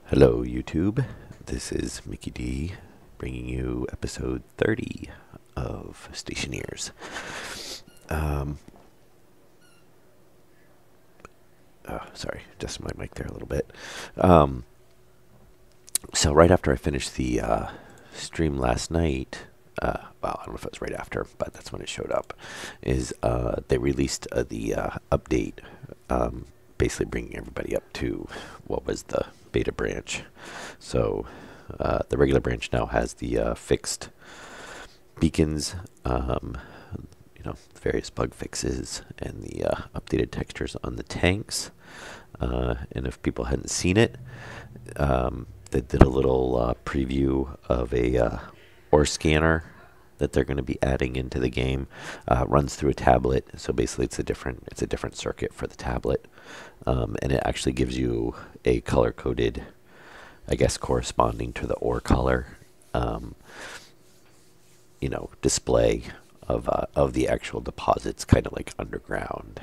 Hello, YouTube. This is Mickey D bringing you episode 30 of Stationeers. Sorry, just my mic there a little bit. So right after I finished the stream last night, well, I don't know if it was right after, but that's when it showed up, is they released the update, basically bringing everybody up to what was the beta branch. So the regular branch now has the fixed beacons, various bug fixes, and the updated textures on the tanks. And if people hadn't seen it, they did a little preview of a ore scanner that they're going to be adding into the game. Runs through a tablet, so basically it's a different circuit for the tablet, and it actually gives you a color coded, I guess, corresponding to the ore color, display of the actual deposits, kind of like underground.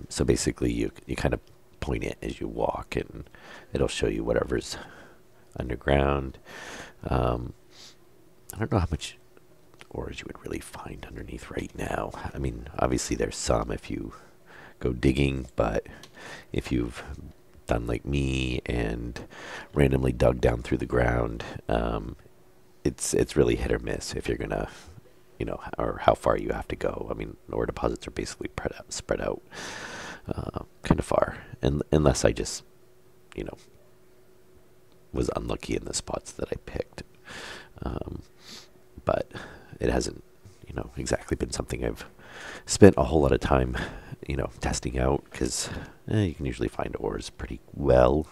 So basically, you kind of point it as you walk, and it'll show you whatever's underground. I don't know how much ores you would really find underneath right now. I mean, obviously there's some if you go digging, but if you've done like me and randomly dug down through the ground, it's really hit or miss if you're gonna, or how far you have to go. I mean, ore deposits are basically spread out kind of far, and unless I just, was unlucky in the spots that I picked. But it hasn't, exactly been something I've spent a whole lot of time, testing out, because you can usually find ores pretty well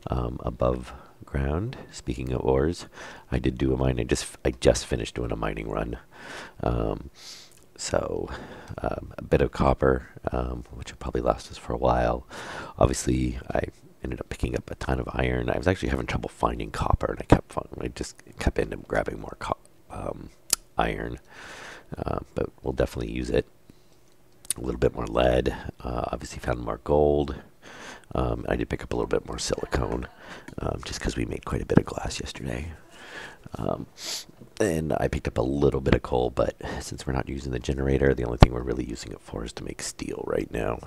above ground. Speaking of ores, I did do a mine. I just finished doing a mining run. So a bit of copper, which will probably last us for a while. Obviously, I ended up picking up a ton of iron. I was actually having trouble finding copper, and I just kept ending up grabbing more iron. But we'll definitely use it. A little bit more lead. Obviously found more gold. I did pick up a little bit more silicone, just because we made quite a bit of glass yesterday. And I picked up a little bit of coal, but since we're not using the generator, the only thing we're really using it for is to make steel right now.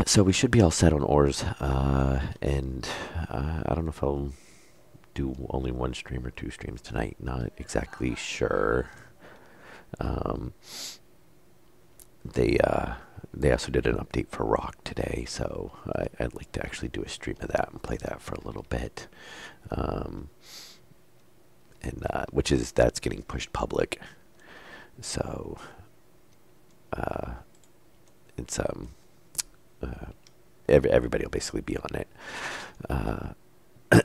So we should be all set on ores, and I don't know if I'll do only one stream or two streams tonight. Not exactly sure. They also did an update for rock today, so I'd like to actually do a stream of that and play that for a little bit. And that's getting pushed public, so it's everybody will basically be on it.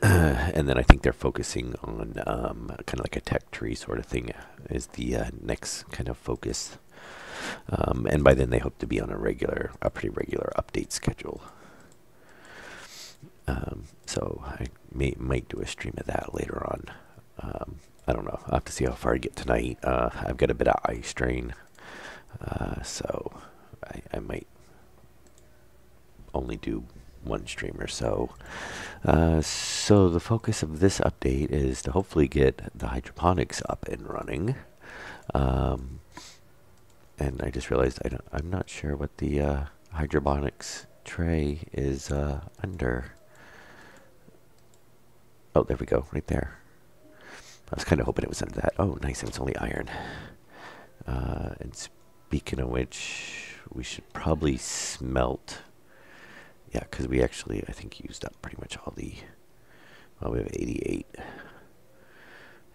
And then I think they're focusing on kind of like a tech tree sort of thing is the next kind of focus. And by then they hope to be on a pretty regular update schedule. So I might do a stream of that later on. I don't know. I'll have to see how far I get tonight. I've got a bit of eye strain, so I might only do one stream or so. So the focus of this update is to hopefully get the hydroponics up and running. And I just realized I'm not sure what the hydroponics tray is under. Oh, there we go, right there. I was kind of hoping it was under that. Oh, nice, and it's only iron. And speaking of which, we should probably smelt. Yeah, because we actually, I think, used up pretty much all the... Well, we have 88.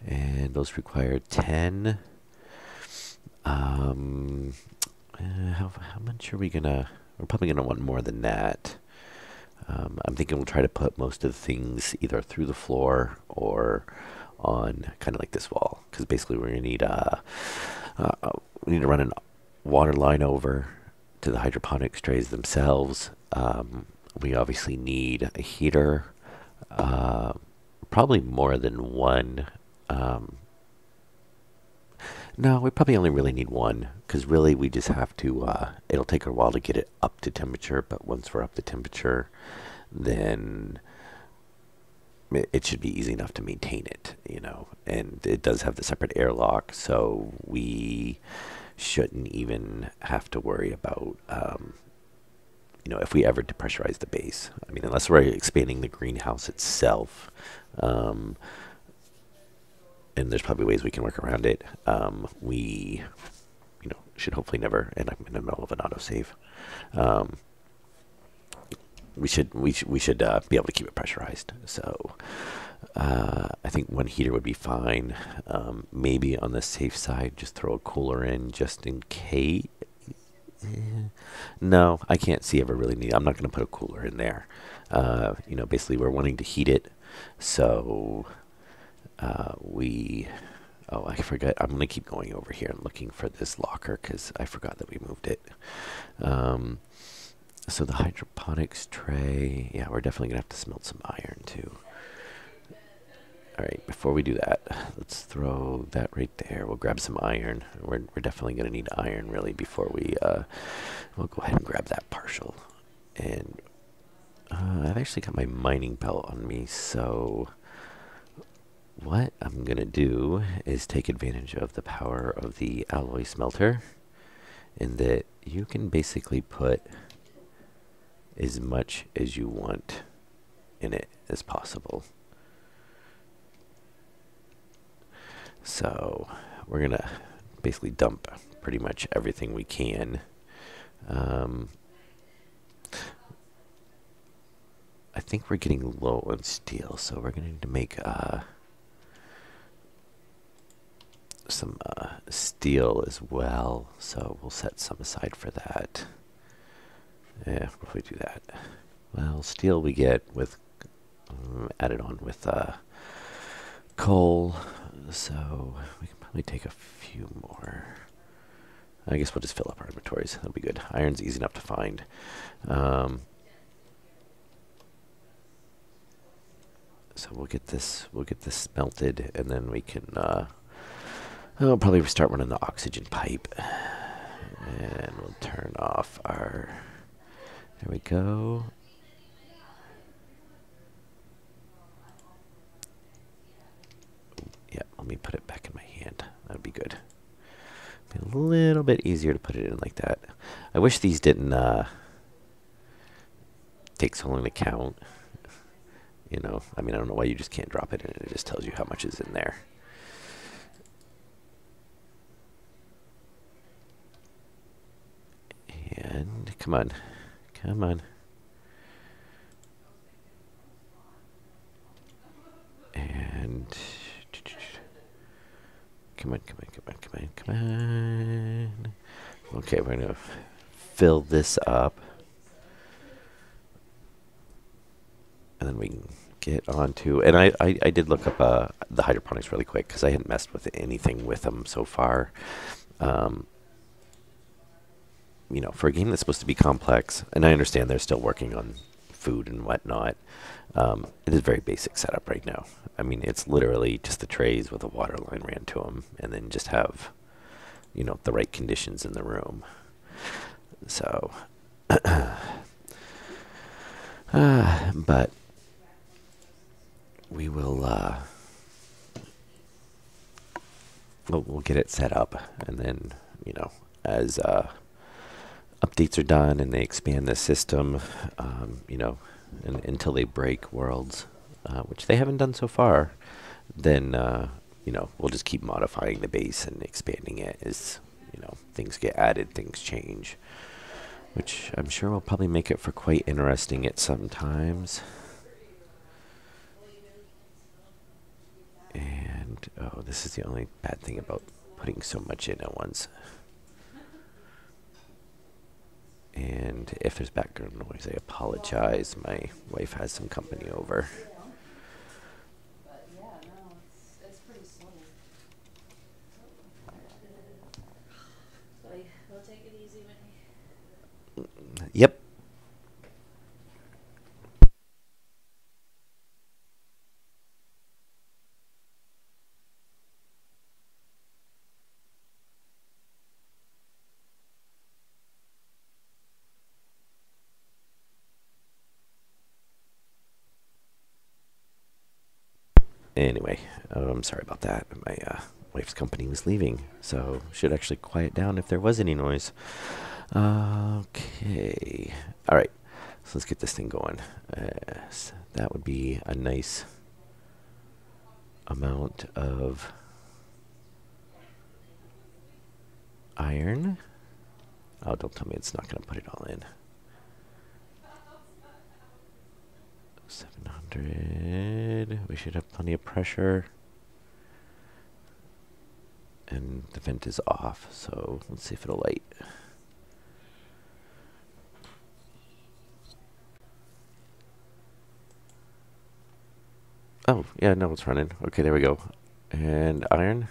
And those require 10. How much are we gonna... We're probably gonna want more than that. I'm thinking we'll try to put most of the things either through the floor or on kind of like this wall, because basically we're gonna need we need to run a water line over to the hydroponics trays themselves. We obviously need a heater, probably more than one. No, we probably only really need one, because really we just have to, it'll take a while to get it up to temperature, but once we're up to temperature, then it should be easy enough to maintain it, and it does have the separate airlock, so we shouldn't even have to worry about, if we ever depressurize the base. I mean, unless we're expanding the greenhouse itself, um, and there's probably ways we can work around it. We, should hopefully never. And I'm in the middle of an autosave. Um, we should be able to keep it pressurized. So I think one heater would be fine. Maybe on the safe side, just throw a cooler in just in case. No, I can't see ever really need. I'm not going to put a cooler in there. Basically we're wanting to heat it, so we. Oh, I forgot. I'm going to keep going over here and looking for this locker because I forgot that we moved it. So the hydroponics tray. Yeah, we're definitely going to have to smelt some iron too. All right, before we do that, let's throw that right there. We'll grab some iron. We're definitely going to need iron really before we'll go ahead and grab that partial. And I've actually got my mining belt on me, so what I'm going to do is take advantage of the power of the alloy smelter, in that you can basically put as much as you want in it as possible. So we're going to basically dump pretty much everything we can. I think we're getting low on steel, so we're going to need to make some steel as well. So we'll set some aside for that. Yeah, if we do that. Well, steel we get with added on with coal, so we can probably take a few more. I guess we'll just fill up our inventories. That'll be good. Iron's easy enough to find. So we'll get this smelted, and then we can I'll probably start running the oxygen pipe, and we'll turn off our. There we go. Yeah, let me put it back in my hand. That'd be good. Be a little bit easier to put it in like that. I wish these didn't take so long to count. I mean, I don't know why you just can't drop it in. It just tells you how much is in there. And come on. Come on. And come on, come on, come on, come on, come on. Okay, we're gonna fill this up, and then we can get onto. And I did look up the hydroponics really quick because I hadn't messed with anything with them so far. For a game that's supposed to be complex, and I understand they're still working on food and whatnot. It is very basic setup right now. I mean, it's literally just the trays with a water line ran to them, and then just have, the right conditions in the room. So, but we will, we'll get it set up, and then, as updates are done and they expand the system, until they break worlds, which they haven't done so far, then, we'll just keep modifying the base and expanding it as, things get added, things change, which I'm sure will probably make it for quite interesting at some times. And, oh, this is the only bad thing about putting so much in at once. And if there's background noise, I apologize. My wife has some company over. Yep. Anyway, I'm sorry about that. My wife's company was leaving, so should actually quiet down if there was any noise. Okay. All right. So let's get this thing going. So that would be a nice amount of iron. Oh, don't tell me it's not going to put it all in. 700. We should have plenty of pressure. And the vent is off, so let's see if it'll light. Oh, yeah, no, it's running. Okay, there we go. And iron.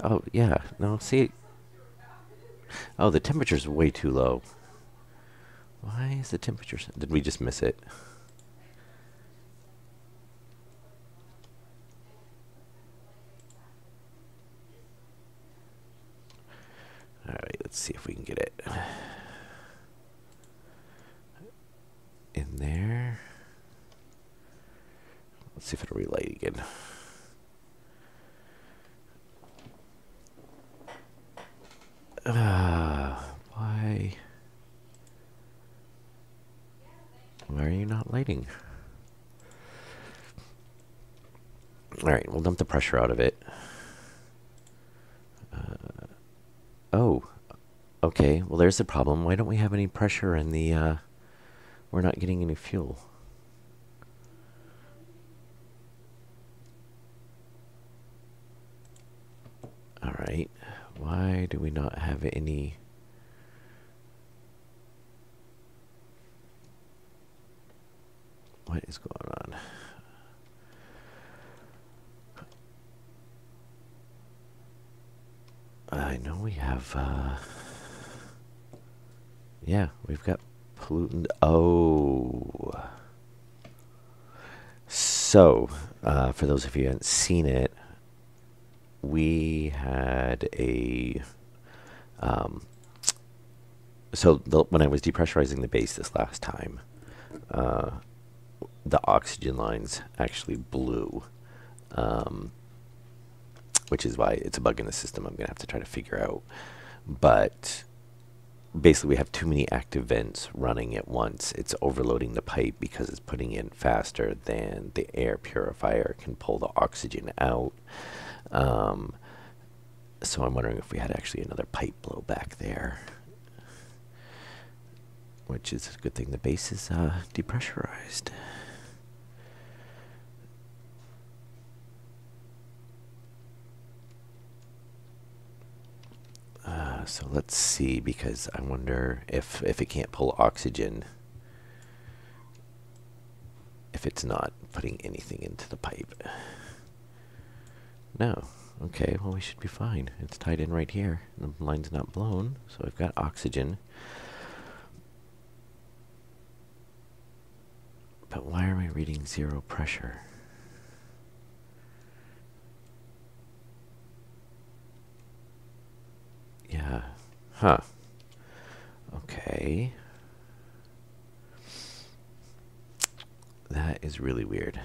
Oh, yeah, no, see. Oh, the temperature's way too low. Why is the temperature... Did we just miss it? Alright, let's see if we can get it in there. Let's see if it'll relight again. Why? Why are you not lighting? Alright, we'll dump the pressure out of it. Oh, okay. Well, there's the problem. Why don't we have any pressure in the... we're not getting any fuel. Alright. Why do we not have any... What is going on? I know we have, yeah, we've got pollutant. Oh. So, for those of you who haven't seen it, we had a, when I was depressurizing the base this last time, the oxygen lines actually blew. Which is why it's a bug in the system I'm going to have to try to figure out. But basically we have too many active vents running at once. It's overloading the pipe because it's putting in faster than the air purifier can pull the oxygen out. So I'm wondering if we had actually another pipe blow back there. Which is a good thing the base is depressurized. So let's see, because I wonder if it can't pull oxygen, if it's not putting anything into the pipe. No. Okay, well we should be fine. It's tied in right here. The line's not blown, so I've got oxygen. But why are we reading 0 pressure? Yeah. Huh. Okay. That is really weird.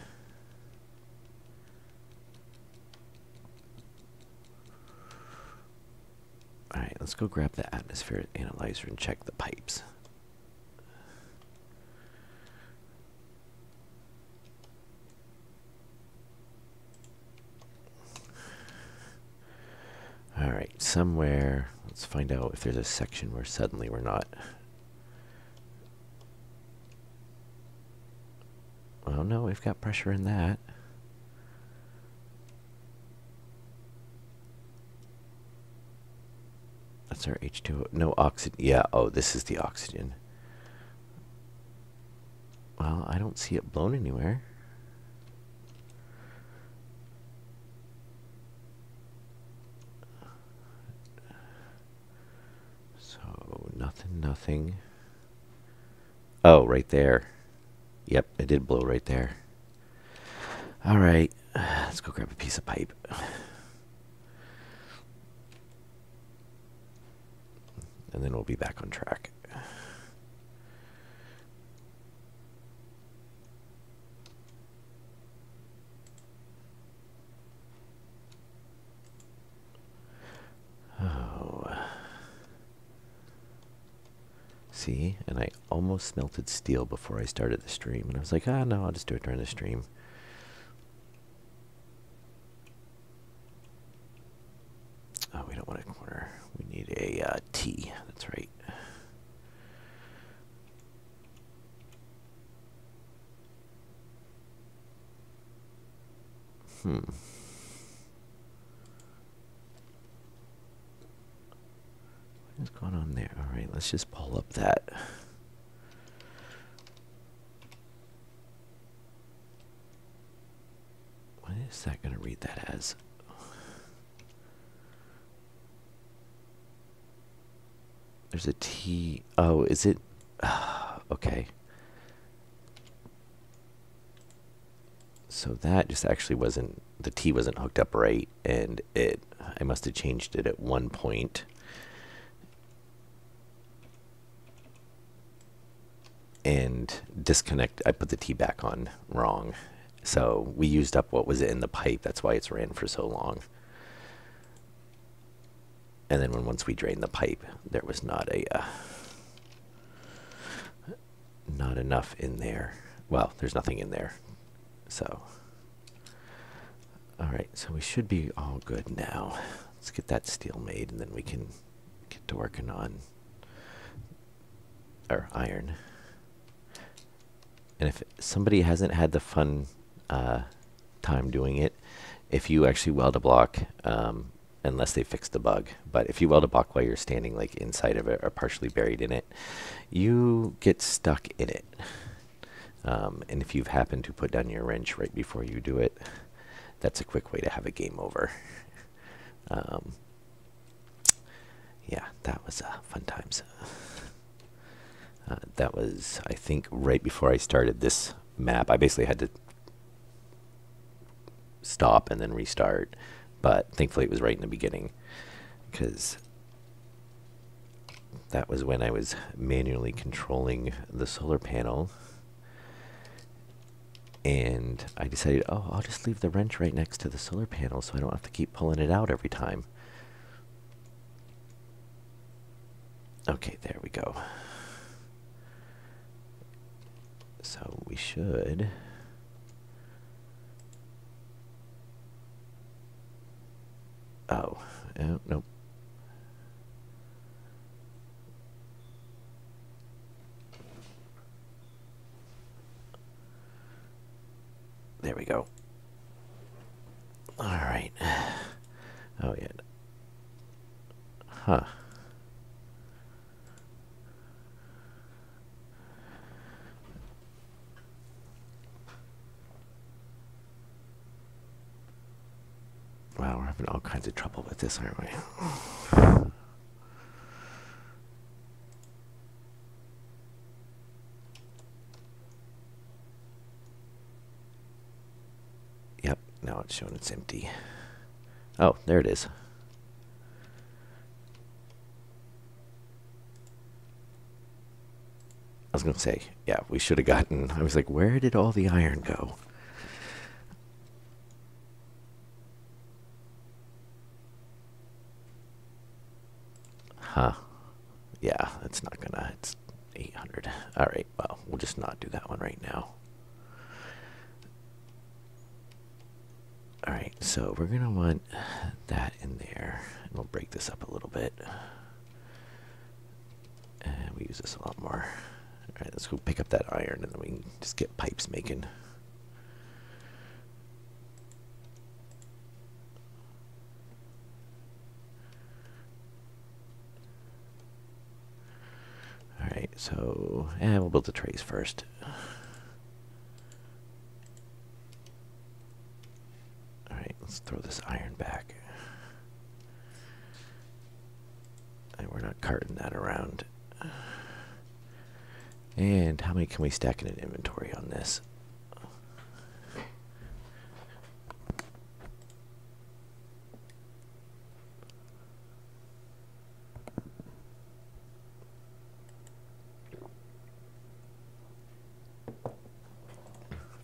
Alright, let's go grab the atmosphere analyzer and check the pipes. Alright, somewhere, let's find out if there's a section where suddenly we're not. Oh no, we've got pressure in that. That's our H2O. No oxygen. Yeah, oh, this is the oxygen. Well, I don't see it blown anywhere. So, nothing. Oh, right there. Yep, it did blow right there. Alright, let's go grab a piece of pipe. And then we'll be back on track. See, and I almost smelted steel before I started the stream, and I was like, ah, no, I'll just do it during the stream. Oh, we don't want a corner. We need a T. That's right. What's going on there? All right, let's just pull up that. What is that going to read that as? There's a T. Oh, is it? Okay. So that just actually wasn't, the T wasn't hooked up right, and I must have changed it at one point. And I put the T back on wrong. So we used up what was in the pipe. That's why it's ran for so long. And then once we drained the pipe, there was not enough in there. Well, there's nothing in there. So, all right, so we should be all good now. Let's get that steel made, and then we can get to working on our iron. And if somebody hasn't had the fun time doing it, if you actually weld a block, unless they fixed the bug, but if you weld a block while you're standing like inside of it or partially buried in it, you get stuck in it. And if you've happened to put down your wrench right before you do it, that's a quick way to have a game over. Yeah, that was fun times. That was, I think, right before I started this map. I basically had to stop and then restart, but thankfully it was right in the beginning, because that was when I was manually controlling the solar panel. And I decided, oh, I'll just leave the wrench right next to the solar panel so I don't have to keep pulling it out every time. Okay, there we go. So we should... Oh, nope. There we go. All right. Oh, yeah. Huh. Wow, we're having all kinds of trouble with this, aren't we? Yep, now it's showing it's empty. Oh, there it is. I was going to say, yeah, we should have gotten... I was like, where did all the iron go? Huh. Yeah, that's not gonna... It's 800. All right, well, we'll just not do that one right now. All right, so we're going to want that in there. And we'll break this up a little bit. And we use this a lot more. All right, let's go pick up that iron, and then we can just get pipes making. All right, so we'll build the trays first. All right, let's throw this iron back. And we're not carting that around. And how many can we stack in an inventory on this?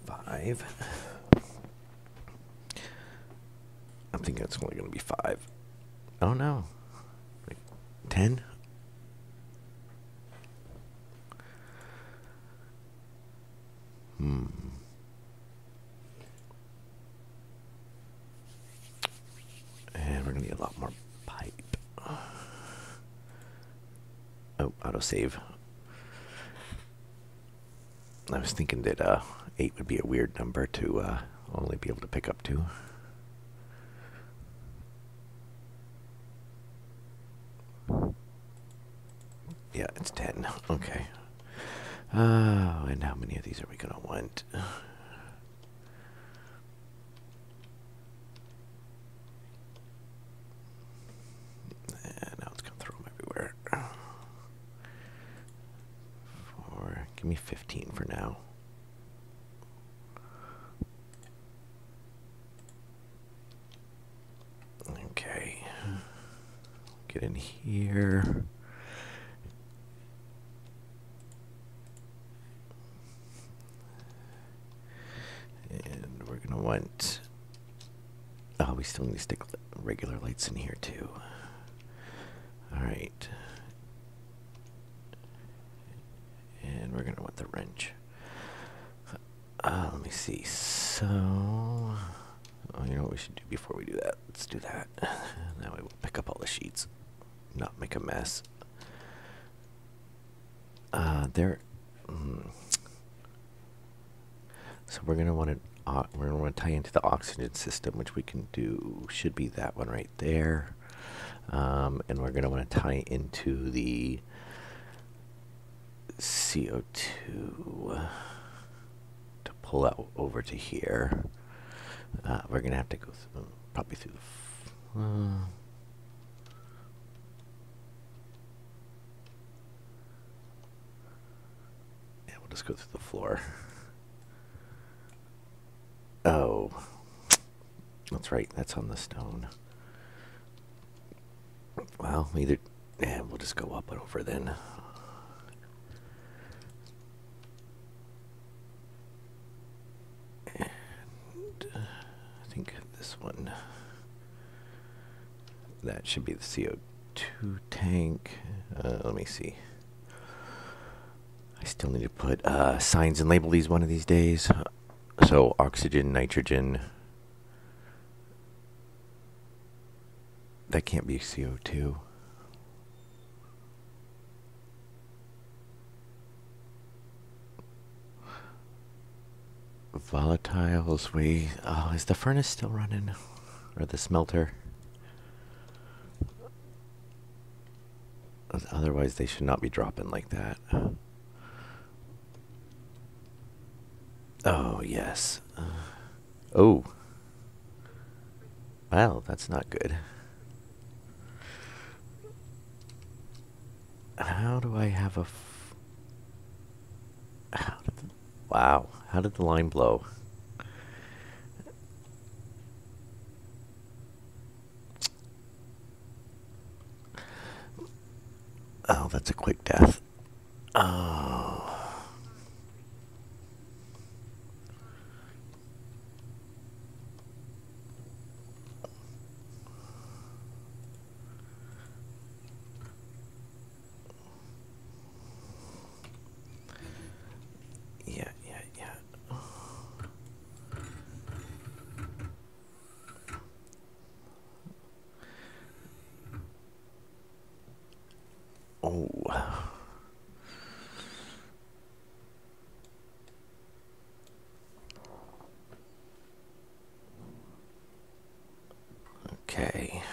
Five. I'm thinking it's only going to be 5. Oh no. 10? autosave. I was thinking that 8 would be a weird number to only be able to pick up 2. Yeah, it's 10. Okay. And how many of these are we going to want? And now it's going to throw them everywhere. Give me 15 for now. Okay. Get in here. And we're going to want... Oh, we still need to stick regular lights in here too. All right. And we're going to want the wrench. Let me see. So, you know what we should do before we do that? Let's do that. That way we'll pick up all the sheets, not make a mess. So we're going to want to tie into the oxygen system, which we can do. Should be that one right there. And we're going to want to tie into the CO2 to pull out over to here. We're going to have to go through, probably through the... yeah, we'll just go through the floor. Oh, that's right. That's on the stone. Well, either... yeah, we'll just go up and over then. I think this one, that should be the CO2 tank. Let me see. I still need to put signs and label these one of these days. So oxygen, nitrogen. That can't be CO2. Volatiles, is the furnace still running? Or the smelter? Otherwise they should not be dropping like that. Oh, yes. Oh. Well, that's not good. How do I have a... wow. How did the line blow? Oh, that's a quick death. Oh. Yeah. Oh. Okay.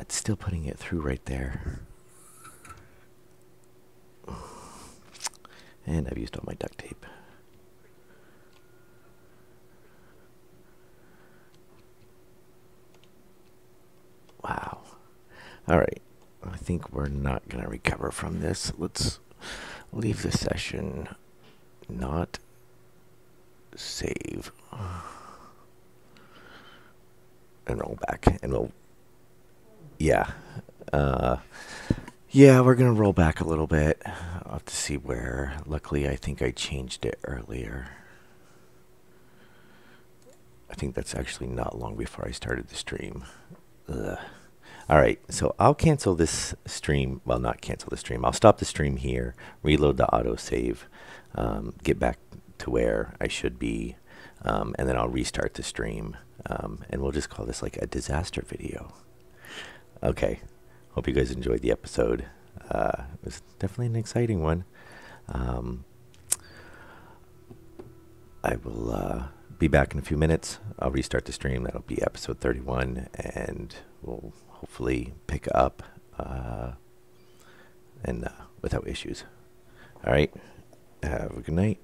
It's still putting it through right there. And I've used all my duct tape. Wow. All right. I think we're not going to recover from this. Let's leave the session, not save, and roll back. And we'll, yeah. Yeah, we're going to roll back a little bit. I'll have to see where. Luckily, I think I changed it earlier. I think that's actually not long before I started the stream. Ugh. All right, so I'll cancel this stream. Well, not cancel the stream. I'll stop the stream here, reload the autosave, get back to where I should be. and then I'll restart the stream, and we'll just call this like a disaster video. Okay, hope you guys enjoyed the episode. It was definitely an exciting one. I will be back in a few minutes. I'll restart the stream. That'll be episode 31, and we'll hopefully pick up and without issues. All right. Have a good night.